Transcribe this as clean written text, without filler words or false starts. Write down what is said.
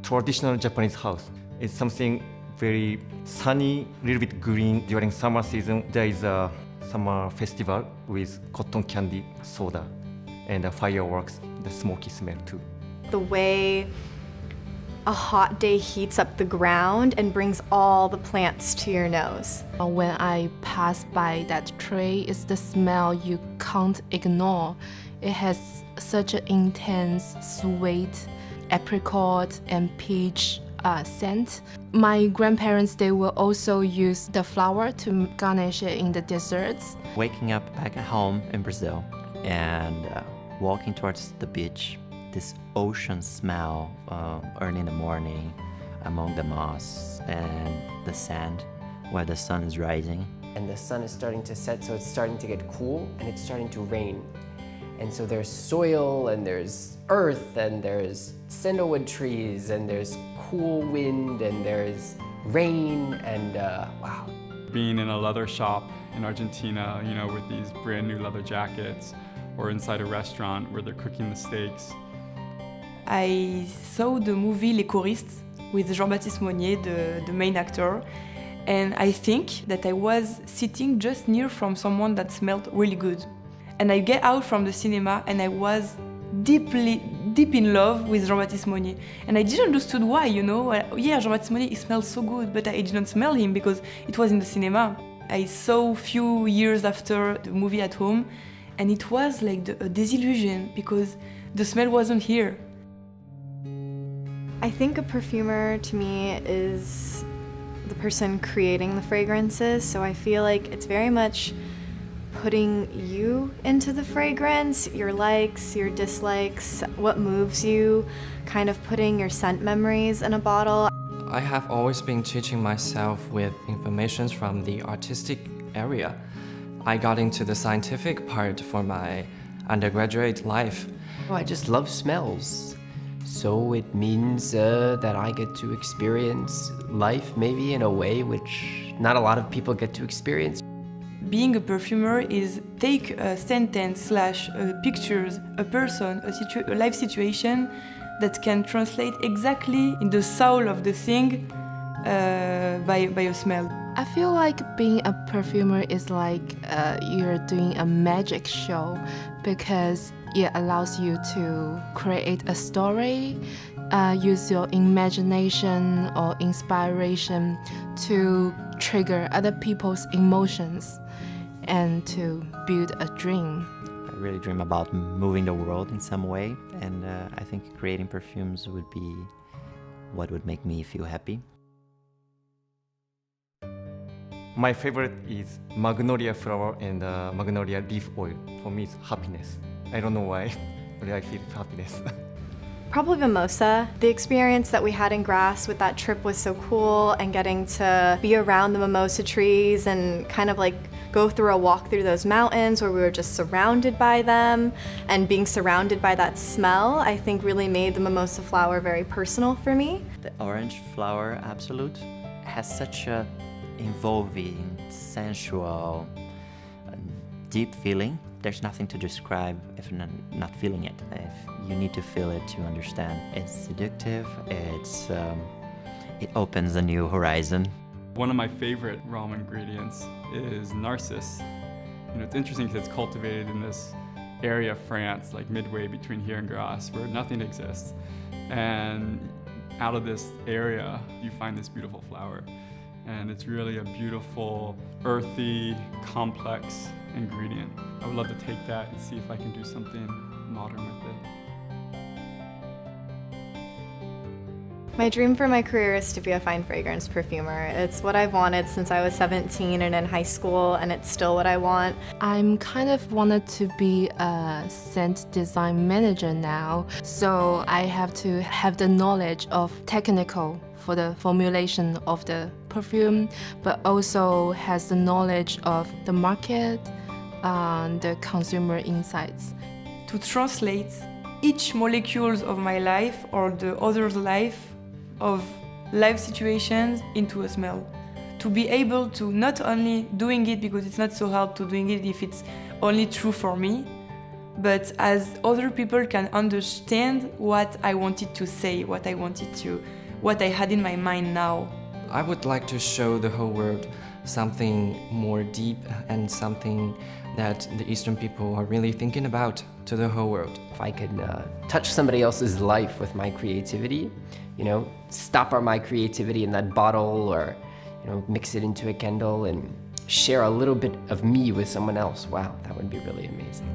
traditional Japanese house. It's something very sunny, a little bit green. During summer season, there is a summer festival with cotton candy, soda, and fireworks, the smoky smell too. The way a hot day heats up the ground and brings all the plants to your nose. When I pass by that tree, it's the smell you can't ignore. It has such an intense, sweet apricot and peach scent. My grandparents, they will also use the flower to garnish it in the desserts. Waking up back at home in Brazil and walking towards the beach, this ocean smell early in the morning among the moss and the sand where the sun is rising. And the sun is starting to set, so it's starting to get cool and it's starting to rain. And so there's soil and there's earth and there's sandalwood trees and there's cool wind and there's rain and wow. Being in a leather shop in Argentina, you know, with these brand new leather jackets, or inside a restaurant where they're cooking the steaks. I saw the movie Les Choristes with Jean-Baptiste Monnier, the main actor, and I think that I was sitting just near from someone that smelled really good. And I get out from the cinema and I was deep in love with Jean-Baptiste Monnier. And I didn't understood why, you know. Yeah, Jean-Baptiste Monnier, he smells so good, but I didn't smell him because it was in the cinema. I saw a few years after the movie at home, and it was like a disillusion because the smell wasn't here. I think a perfumer to me is the person creating the fragrances, so I feel like it's very much putting you into the fragrance, your likes, your dislikes, what moves you, kind of putting your scent memories in a bottle. I have always been teaching myself with information from the artistic area. I got into the scientific part for my undergraduate life. Oh, I just love smells. So it means that I get to experience life maybe in a way which not a lot of people get to experience. Being a perfumer is take a sentence / pictures, a person, a life situation that can translate exactly in the soul of the thing by a smell. I feel like being a perfumer is like you're doing a magic show because it allows you to create a story, use your imagination or inspiration to trigger other people's emotions and to build a dream. I really dream about moving the world in some way, and I think creating perfumes would be what would make me feel happy. My favorite is magnolia flower and magnolia leaf oil. For me, it's happiness. I don't know why, but I feel happiness. Probably mimosa. The experience that we had in Grasse with that trip was so cool, and getting to be around the mimosa trees and kind of like go through a walk through those mountains where we were just surrounded by them, and being surrounded by that smell, I think really made the mimosa flower very personal for me. The orange flower absolute has such a involving, sensual, deep feeling. There's nothing to describe if not feeling it. You need to feel it to understand. It's seductive, it opens a new horizon. One of my favorite raw ingredients is narcissus. You know, it's interesting because it's cultivated in this area of France, like midway between here and Grasse, where nothing exists. And out of this area, you find this beautiful flower. And it's really a beautiful, earthy, complex ingredient. I would love to take that and see if I can do something modern with it. My dream for my career is to be a fine fragrance perfumer. It's what I've wanted since I was 17 and in high school, and it's still what I want. I'm kind of wanted to be a scent design manager now, so I have to have the knowledge of technical for the formulation of the perfume, but also has the knowledge of the market and the consumer insights. To translate each molecules of my life or the other's life of life situations into a smell. To be able to not only doing it because it's not so hard to doing it if it's only true for me, but as other people can understand what I wanted to say, what I had in my mind now. I would like to show the whole world something more deep and something that the Eastern people are really thinking about to the whole world. If I could touch somebody else's life with my creativity, stop my creativity in that bottle, or mix it into a candle and share a little bit of me with someone else, wow, that would be really amazing.